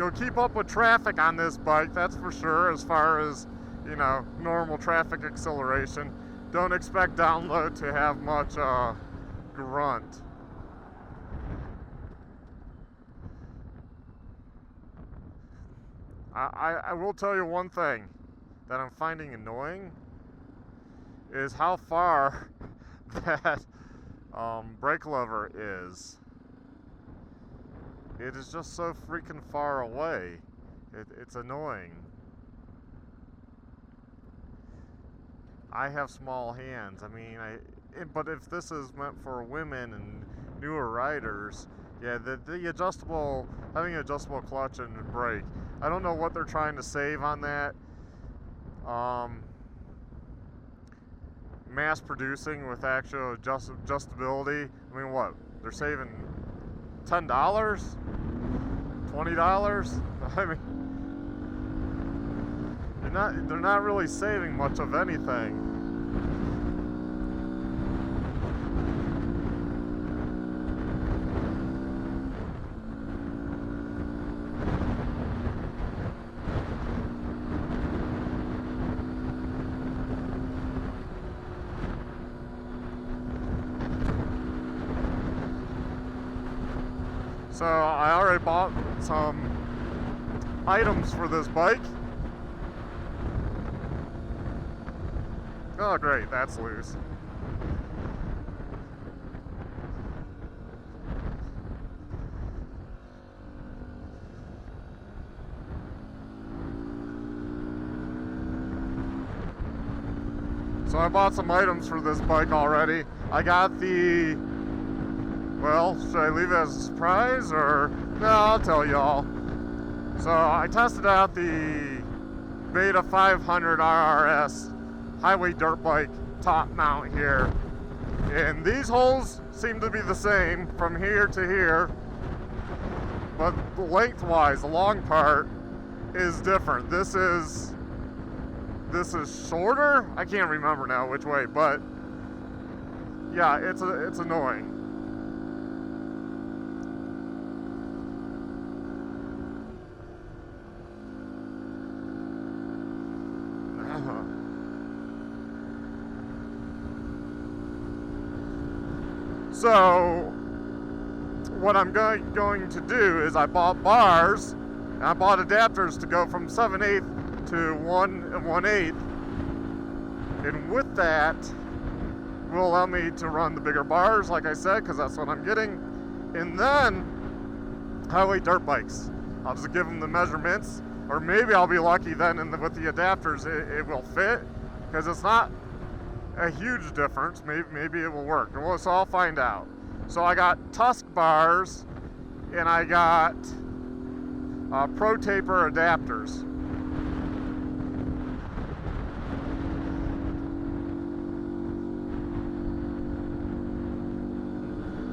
you'll keep up with traffic on this bike, that's for sure, as far as, you know, normal traffic acceleration. Don't expect download to have much grunt. I will tell you one thing that I'm finding annoying is how far that brake lever is. It is just so freaking far away. It's annoying. I have small hands. I mean, but if this is meant for women and newer riders, yeah, the adjustable, having an adjustable clutch and brake, I don't know what they're trying to save on that. Mass producing with actual adjustability. I mean, what? They're saving $10? $20? I mean, they're not really saving much of anything. So I already bought some items for this bike. Oh great, that's loose. So I bought some items for this bike already. I got the, well, should I leave it as a surprise or? No, I'll tell y'all. So I tested out the Beta 500 RRS highway dirt bike top mount here. And these holes seem to be the same from here to here. But lengthwise, the long part is different. This is shorter. I can't remember now which way, but yeah, it's annoying. So what I'm going to do is I bought bars and I bought adapters to go from 7/8 to 1/8, and with that will allow me to run the bigger bars, like I said, because that's what I'm getting. And then highway dirt bikes, I'll just give them the measurements, or maybe I'll be lucky then with the adapters it will fit, because it's not a huge difference. Maybe it will work. So I'll find out. So I got Tusk bars and I got Pro Taper adapters.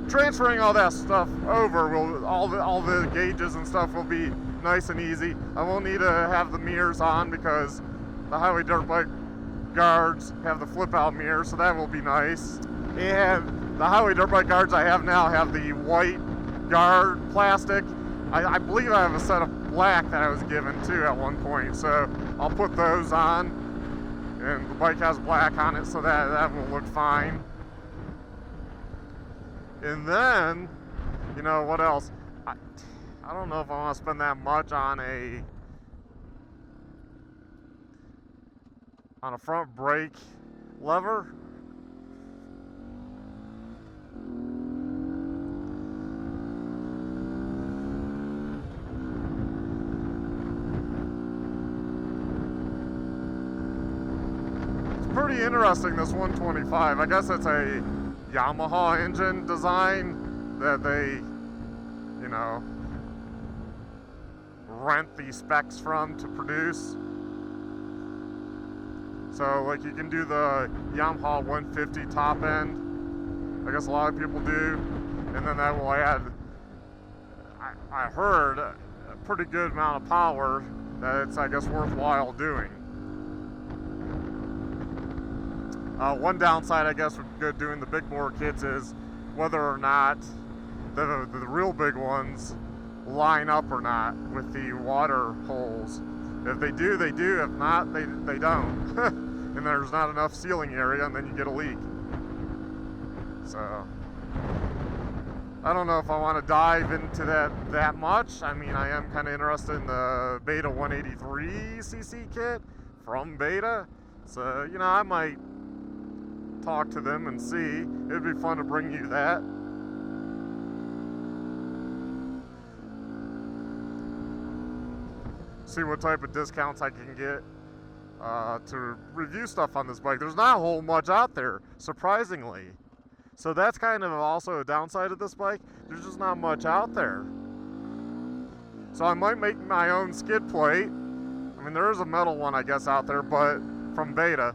Transferring all that stuff over will, all the gauges and stuff will be nice and easy. I won't need to have the mirrors on because the highway dirt bike guards have the flip out mirror, so that will be nice. And the highway dirt bike guards I have now have the white guard plastic. I believe I have a set of black that I was given too at one point, so I'll put those on, and the bike has black on it, so that will look fine. And then, you know, what else? I don't know if I want to spend that much on a front brake lever. It's pretty interesting, this 125. I guess it's a Yamaha engine design that they, you know, rent the specs from to produce. So like you can do the Yamaha 150 top end, I guess a lot of people do, and then that will add, I heard, a pretty good amount of power that it's, I guess, worthwhile doing. One downside, I guess, with doing the big bore kits is whether or not the real big ones line up or not with the water holes. If they do, they do. If not, they don't. And there's not enough sealing area, and then you get a leak. So I don't know if I want to dive into that much. I mean, I am kind of interested in the Beta 183cc kit from Beta. So, you know, I might talk to them and see. It'd be fun to bring you that. See what type of discounts I can get to review stuff on this bike. There's not a whole much out there, surprisingly. So that's kind of also a downside of this bike. There's just not much out there. So I might make my own skid plate. I mean, there is a metal one, I guess, out there, but from Beta.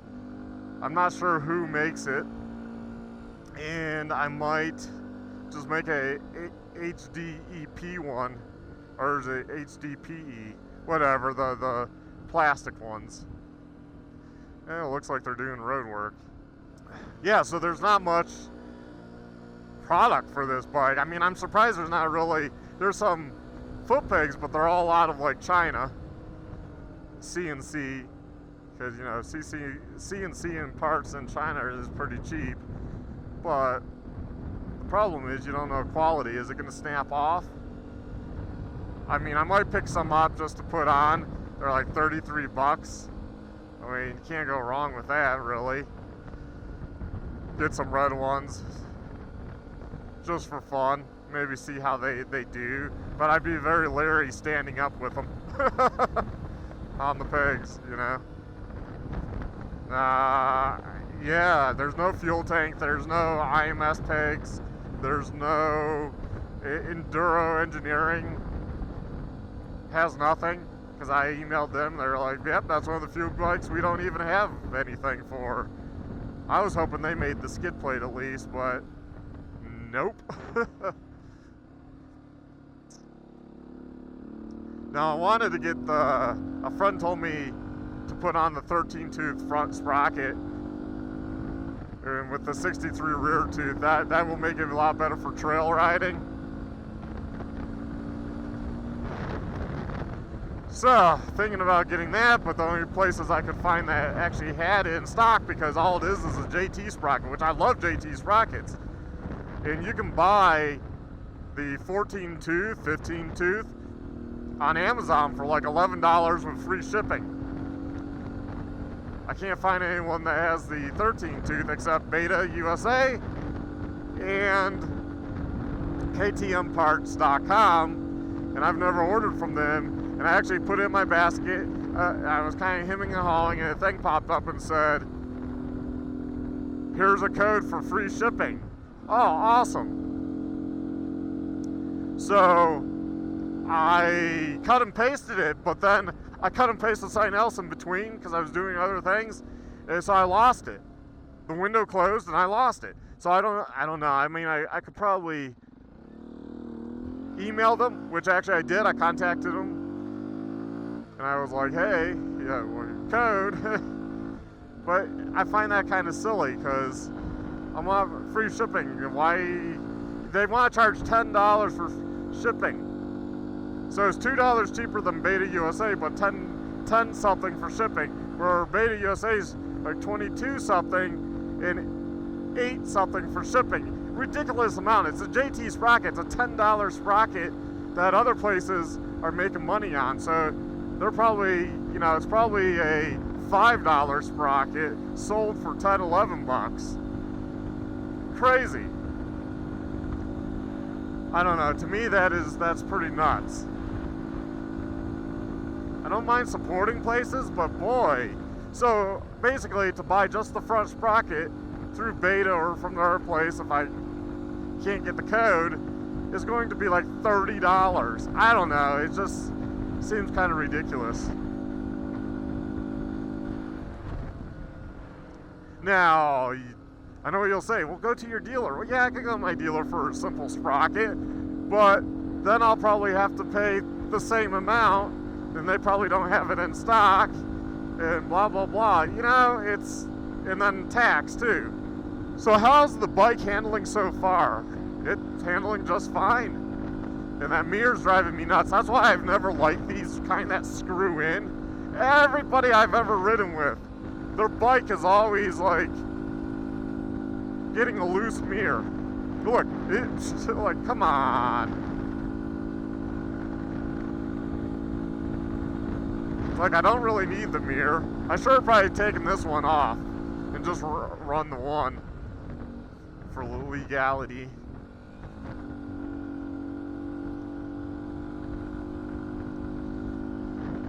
I'm not sure who makes it. And I might just make a HDEP one, or is it HDPE? Whatever, the plastic ones. And it looks like they're doing road work. Yeah, so there's not much product for this bike. I mean, I'm surprised there's not really, there's some foot pegs, but they're all out of like China. CNC, because you know, CNC and parts in China is pretty cheap. But the problem is you don't know quality. Is it going to snap off? I mean, I might pick some up just to put on. They're like 33 bucks. I mean, you can't go wrong with that, really. Get some red ones just for fun. Maybe see how they do. But I'd be very leery standing up with them on the pegs, you know. Yeah, there's no fuel tank. There's no IMS pegs. There's no Enduro Engineering. Has nothing, because I emailed them. They're like, yep, that's one of the few bikes we don't even have anything for. I was hoping they made the skid plate at least, but nope. Now I wanted to get a friend told me to put on the 13-tooth front sprocket, and with the 63 rear tooth, that will make it a lot better for trail riding. So, thinking about getting that, but the only places I could find that actually had it in stock, because all it is a JT sprocket, which I love JT sprockets. And you can buy the 14-tooth, 15-tooth on Amazon for like $11 with free shipping. I can't find anyone that has the 13-tooth except BetaUSA and KTMparts.com, and I've never ordered from them. And I actually put it in my basket. I was kind of hemming and hawing, and a thing popped up and said, here's a code for free shipping. Oh, awesome. So I cut and pasted it, but then I cut and pasted something else in between because I was doing other things, and so I lost it. The window closed and I lost it. So I don't know. I mean, I could probably email them, which actually I did. I contacted them. And I was like, hey, yeah, well, code. But I find that kind of silly, because I'm on free shipping. Why? They want to charge $10 for shipping. So it's $2 cheaper than BetaUSA, but 10 something for shipping. Where BetaUSA is like 22 something and 8 something for shipping. Ridiculous amount. It's a JT sprocket. It's a $10 sprocket that other places are making money on. So they're probably, you know, it's probably a $5 sprocket sold for 10, 11 bucks. Crazy. I don't know. To me, that's pretty nuts. I don't mind supporting places, but boy. So basically, to buy just the front sprocket through Beta or from their place, if I can't get the code, is going to be like $30. I don't know. It just seems kind of ridiculous. Now, I know what you'll say. Well, go to your dealer. Well, yeah, I could go to my dealer for a simple sprocket, but then I'll probably have to pay the same amount, and they probably don't have it in stock, and blah, blah, blah. You know, and then tax, too. So how's the bike handling so far? It's handling just fine. And that mirror's driving me nuts. That's why I've never liked these kind that screw in. Everybody I've ever ridden with, their bike is always like getting a loose mirror. Look, it's like, come on. It's like, I don't really need the mirror. I should have probably taken this one off and just run the one for legality.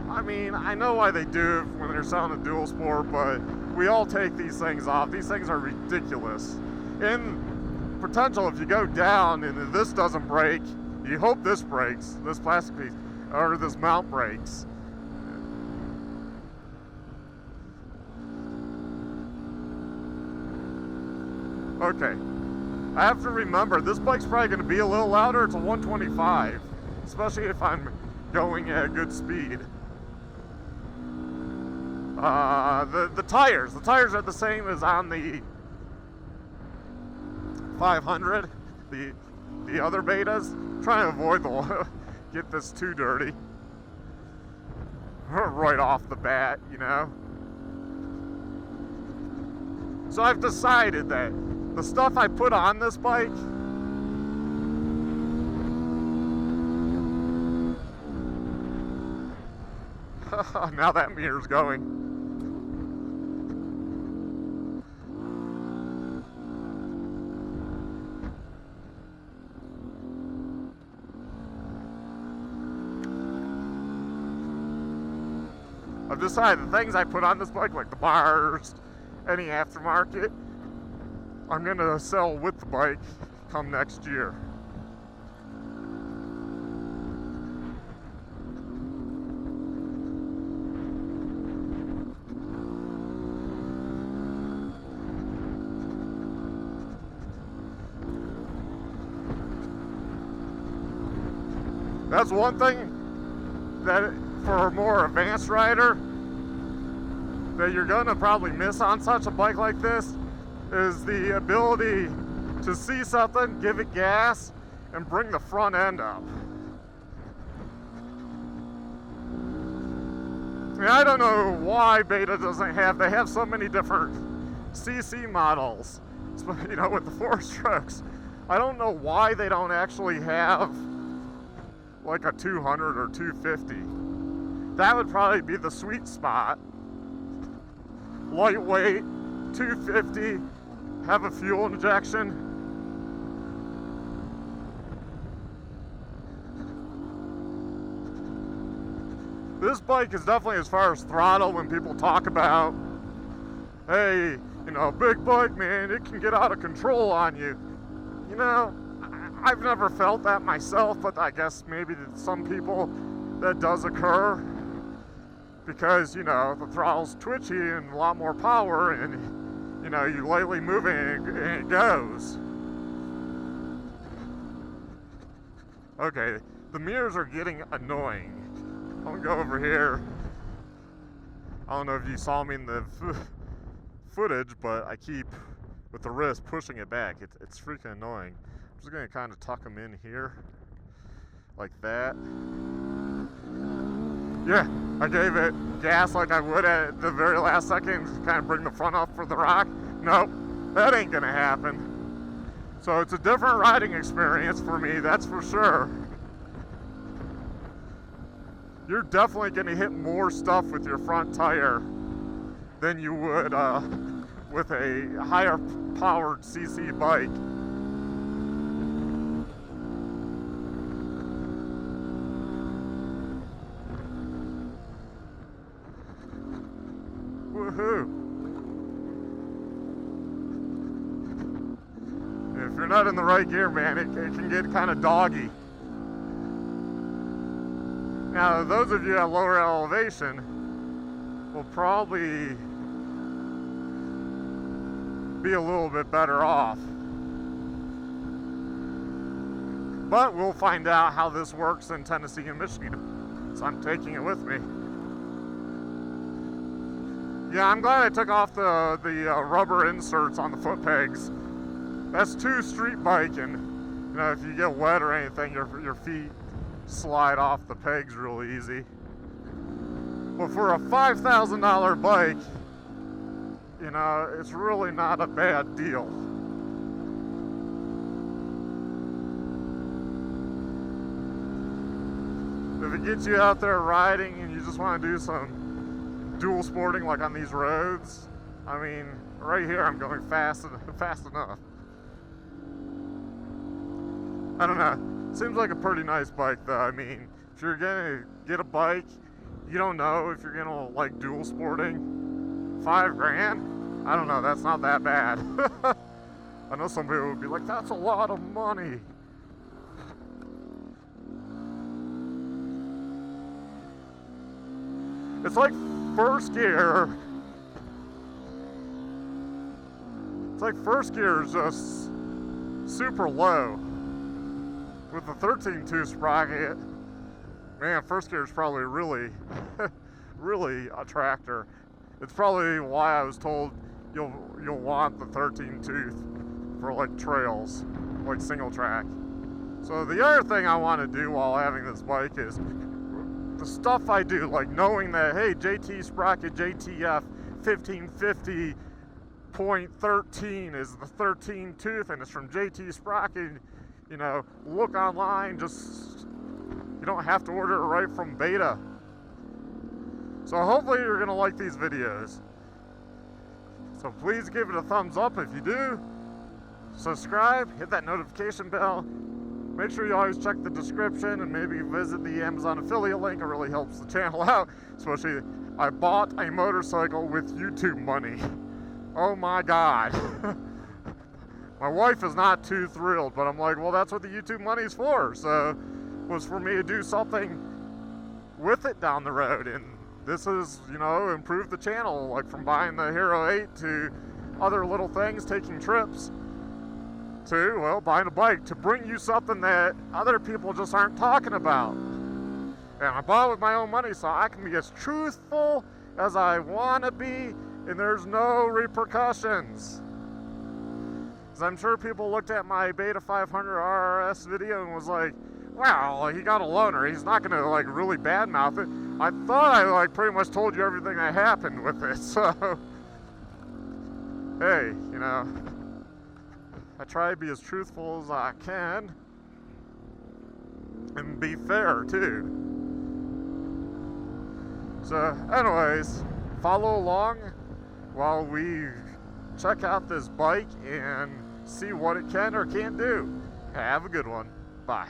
I mean, I know why they do it when they're selling a dual sport, but we all take these things off. These things are ridiculous. In potential, if you go down and this doesn't break, you hope this breaks, this plastic piece, or this mount breaks. Okay, I have to remember, this bike's probably going to be a little louder. It's a 125, especially if I'm going at good speed. The tires are the same as on the 500, the other betas. I'm trying to avoid the get this too dirty right off the bat, you know. So I've decided that the stuff I put on this bike, now that mirror's going. I've decided the things I put on this bike, like the bars, any aftermarket, I'm going to sell with the bike come next year. That's one thing that for a more advanced rider that you're gonna probably miss on such a bike like this is the ability to see something, give it gas, and bring the front end up. I mean, I don't know why Beta doesn't have, they have so many different CC models, you know, with the 4 strokes. I don't know why they don't actually have like a 200 or 250. That would probably be the sweet spot. Lightweight, 250, have a fuel injection. This bike is definitely, as far as throttle, when people talk about, hey, you know, big bike, man, it can get out of control on you. You know, I've never felt that myself, but I guess maybe to some people that does occur because, you know, the throttle's twitchy and a lot more power, and, you know, you lightly move it and it goes. Okay, the mirrors are getting annoying. I'm gonna go over here. I don't know if you saw me in the footage, but I keep, with the wrist, pushing it back. It's freaking annoying. I'm just gonna kind of tuck them in here, like that. Yeah, I gave it gas like I would at the very last second, to kind of bring the front up for the rock. Nope, that ain't gonna happen. So it's a different riding experience for me, that's for sure. You're definitely gonna hit more stuff with your front tire than you would with a higher powered CC bike. Woohoo! If you're not in the right gear, man, it can get kind of doggy. Now, those of you at lower elevation will probably be a little bit better off. But we'll find out how this works in Tennessee and Michigan, so I'm taking it with me. Yeah, I'm glad I took off the rubber inserts on the foot pegs. That's too street biking. You know, if you get wet or anything, your feet slide off the pegs real easy. But for a $5,000 bike, you know, it's really not a bad deal. If it gets you out there riding and you just want to do some dual sporting like on these roads, I mean, right here I'm going fast enough. I don't know. Seems like a pretty nice bike though. I mean, if you're gonna get a bike, you don't know if you're gonna like dual sporting. $5 grand? I don't know, that's not that bad. I know some people would be like, that's a lot of money. It's like first gear. It's like first gear is just super low. With the 13.2 sprocket, man, first gear is probably really, really a tractor. It's probably why I was told you'll want the 13 tooth for like trails, like single track. So the other thing I want to do while having this bike is the stuff I do, like knowing that, hey, JT Sprocket JTF 1550.13 is the 13 tooth and it's from JT Sprocket. You know, look online, just, you don't have to order it right from Beta. So hopefully you're gonna like these videos. So please give it a thumbs up if you do. Subscribe, hit that notification bell. Make sure you always check the description and maybe visit the Amazon affiliate link. It really helps the channel out. Especially, I bought a motorcycle with YouTube money. Oh my God. My wife is not too thrilled, but I'm like, well, that's what the YouTube money's for. So it was for me to do something with it down the road. And this is, you know, improved the channel, like from buying the Hero 8 to other little things, taking trips, to, well, buying a bike to bring you something that other people just aren't talking about. And I bought it with my own money, so I can be as truthful as I want to be, and there's no repercussions. I'm sure people looked at my Beta 500 RRS video and was like, wow, he got a loaner. He's not going to like really badmouth it. I thought I like pretty much told you everything that happened with it. So, hey, you know, I try to be as truthful as I can and be fair too. So anyways, follow along while we check out this bike and see what it can or can't do. Have a good one. Bye.